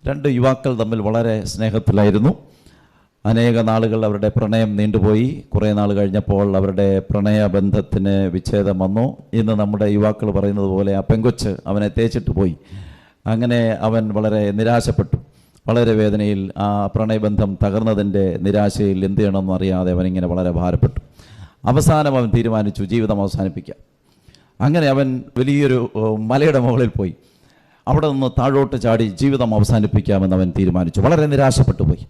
രണ്ട് യുവാക്കൾ തമ്മിൽ വളരെ സ്നേഹത്തിലായിരുന്നു. അനേക നാളുകൾ അവരുടെ പ്രണയം നീണ്ടുപോയി. കുറേ നാൾ കഴിഞ്ഞപ്പോൾ അവരുടെ പ്രണയബന്ധത്തിന് വിച്ഛേദം വന്നു. ഇന്ന് നമ്മുടെ യുവാക്കൾ പറയുന്നത് പോലെ ആ പെങ്കൊച്ച് അവനെ തേച്ചിട്ട് പോയി. അങ്ങനെ അവൻ വളരെ നിരാശപ്പെട്ടു. വളരെ വേദനയിൽ ആ പ്രണയബന്ധം തകർന്നതിൻ്റെ നിരാശയിൽ എന്ത് ചെയ്യണമെന്ന് അറിയാതെ അവനിങ്ങനെ വളരെ ഭാരപ്പെട്ടു. അവസാനം അവൻ തീരുമാനിച്ചു ജീവിതം അവസാനിപ്പിക്കാം. അങ്ങനെ അവൻ വലിയൊരു മലയുടെ മുകളിൽ പോയി അവിടെ നിന്ന് താഴോട്ട് ചാടി ജീവിതം അവസാനിപ്പിക്കാമെന്ന് അവൻ തീരുമാനിച്ചു. വളരെ നിരാശപ്പെട്ടു പോയി.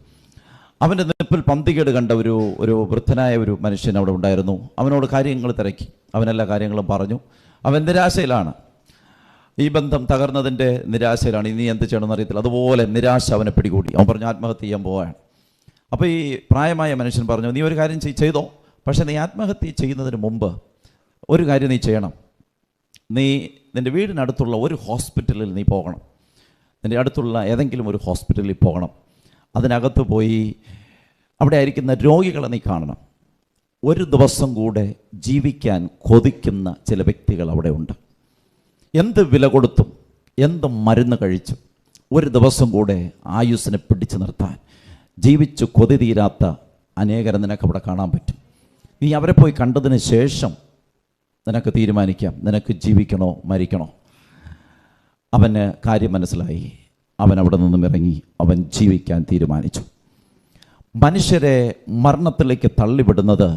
അവൻ്റെ നിപ്പിൽ പന്തികേട് കണ്ട ഒരു വൃദ്ധനായ ഒരു മനുഷ്യൻ അവിടെ ഉണ്ടായിരുന്നു. അവനോട് കാര്യങ്ങൾ തിരക്കി. അവനെല്ലാ കാര്യങ്ങളും പറഞ്ഞു. അവൻ നിരാശയിലാണ്. ഈ ബന്ധം തകർന്നതിൻ്റെ നിരാശയിലാണ്. ഇനി എന്ത് ചെയ്യണമെന്ന് അറിയത്തില്ല. അതുപോലെ നിരാശ അവനെ പിടികൂടി. അവൻ പറഞ്ഞു ആത്മഹത്യ ചെയ്യാൻ പോവുകയാണ്. അപ്പോൾ ഈ പ്രായമായ മനുഷ്യൻ പറഞ്ഞു, നീ ഒരു കാര്യം ചെയ്തോ, പക്ഷേ നീ ആത്മഹത്യ ചെയ്യുന്നതിന് മുമ്പ് ഒരു കാര്യം നീ ചെയ്യണം. നീ നിൻ്റെ വീടിനടുത്തുള്ള ഒരു ഹോസ്പിറ്റലിൽ നീ പോകണം. നിൻ്റെ അടുത്തുള്ള ഏതെങ്കിലും ഒരു ഹോസ്പിറ്റലിൽ പോകണം. അതിനകത്ത് പോയി അവിടെ ആയിരിക്കുന്ന രോഗികളെ നീ കാണണം. ഒരു ദിവസം കൂടെ ജീവിക്കാൻ കൊതിക്കുന്ന ചില വ്യക്തികൾ അവിടെ ഉണ്ട്. എന്ത് വില കൊടുത്തും എന്ത് മരുന്ന് കഴിച്ചും ഒരു ദിവസം കൂടെ ആയുസ്സിനെ പിടിച്ചു നിർത്താൻ ജീവിച്ച് കൊതി തീരാത്ത അനേകരെ നിനക്ക് അവിടെ കാണാൻ പറ്റും. നീ അവരെ പോയി കണ്ടതിന് ശേഷം നിനക്ക് തീരുമാനിക്കാം നിനക്ക് ജീവിക്കണോ മരിക്കണോ. അവന് കാര്യം മനസ്സിലായി. അവൻ അവിടെ നിന്നും ഇറങ്ങി അവൻ ജീവിക്കാൻ തീരുമാനിച്ചു. മനുഷ്യരെ മരണത്തിലേക്ക് തള്ളിവിടുന്നത്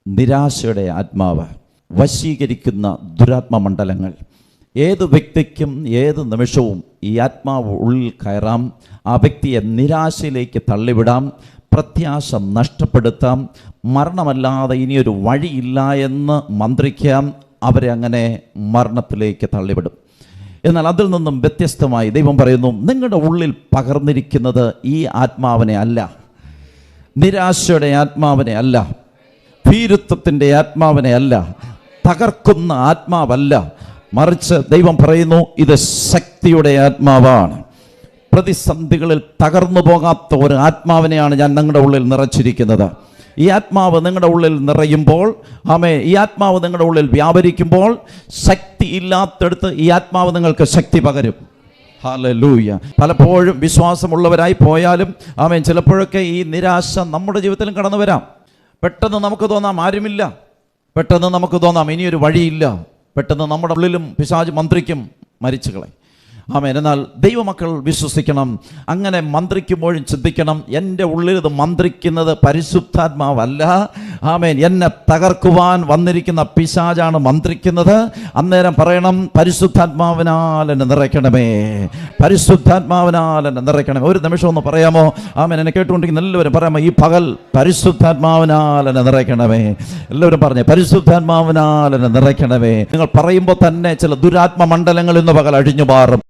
നിരാശയുടെ ആത്മാവ്, വശീകരിക്കുന്ന ദുരാത്മമണ്ഡലങ്ങൾ. ഏത് വ്യക്തിക്കും ഏത് നിമിഷവും ഈ ആത്മാവ് ഉള്ളിൽ കയറാം. ആ വ്യക്തിയെ നിരാശയിലേക്ക് തള്ളിവിടാം, പ്രത്യാശ നഷ്ടപ്പെടുത്താം, മരണമല്ലാതെ ഇനിയൊരു വഴിയില്ല എന്ന് മന്ത്രിക്കാം. അവരെ അങ്ങനെ മരണത്തിലേക്ക് തള്ളിവിടും. എന്നാൽ അതിൽ നിന്നും വ്യത്യസ്തമായി ദൈവം പറയുന്നു, നിങ്ങളുടെ ഉള്ളിൽ പകർന്നിരിക്കുന്നത് ഈ ആത്മാവിനെ അല്ല, നിരാശയുടെ ആത്മാവിനെ അല്ല, ഭീരുത്വത്തിൻ്റെ ആത്മാവിനെ അല്ല, തകർക്കുന്ന ആത്മാവല്ല. മറിച്ച് ദൈവം പറയുന്നു ഇത് ശക്തിയുടെ ആത്മാവാണ്. പ്രതിസന്ധികളിൽ തകർന്നു പോകാത്ത ഒരു ആത്മാവിനെയാണ് ഞാൻ നിങ്ങളുടെ ഉള്ളിൽ നിറച്ചിരിക്കുന്നത്. ഈ ആത്മാവ് നിങ്ങളുടെ ഉള്ളിൽ നിറയുമ്പോൾ, ഈ ആത്മാവ് നിങ്ങളുടെ ഉള്ളിൽ വ്യാപരിക്കുമ്പോൾ, ശക്തി ഇല്ലാത്തടുത്ത് ഈ ആത്മാവ് നിങ്ങൾക്ക് ശക്തി പകരും. ഹല്ലേലൂയ. പലപ്പോഴും വിശ്വാസമുള്ളവരായി പോയാലും ചിലപ്പോഴൊക്കെ ഈ നിരാശ നമ്മുടെ ജീവിതത്തിലും കടന്നു വരാം. പെട്ടെന്ന് നമുക്ക് തോന്നാം ആരുമില്ല, പെട്ടെന്ന് നമുക്ക് തോന്നാം ഇനിയൊരു വഴിയില്ല, പെട്ടെന്ന് നമ്മുടെ ഉള്ളിലും പിശാച് മന്ത്രിക്കും മരിച്ചുകളെ. എന്നാൽ ദൈവമക്കൾ വിശ്വസിക്കണം. അങ്ങനെ മന്ത്രിക്കുമ്പോഴും ചിന്തിക്കണം, എൻ്റെ ഉള്ളിൽ ഇത് മന്ത്രിക്കുന്നത് പരിശുദ്ധാത്മാവല്ല. എന്നെ തകർക്കുവാൻ വന്നിരിക്കുന്ന പിശാചാണ് മന്ത്രിക്കുന്നത്. അന്നേരം പറയണം പരിശുദ്ധാത്മാവിനാൽ എന്നെ നിറയ്ക്കണമേ, പരിശുദ്ധാത്മാവിനാൽ എന്നെ നിറയ്ക്കണമേ. ഒരു നിമിഷം ഒന്ന് പറയാമോ? എന്നെ കേട്ടുകൊണ്ടിരിക്കുന്ന എല്ലാവരും പറയാമോ? ഈ പകൽ പരിശുദ്ധാത്മാവിനാൽ എന്നെ നിറയ്ക്കണമേ. എല്ലാവരും പറഞ്ഞേ പരിശുദ്ധാത്മാവിനാൽ എന്നെ നിറയ്ക്കണമേ. നിങ്ങൾ പറയുമ്പോൾ തന്നെ ചില ദുരാത്മ മണ്ഡലങ്ങൾ ഇന്ന് പകൽ അഴിഞ്ഞു മാറും.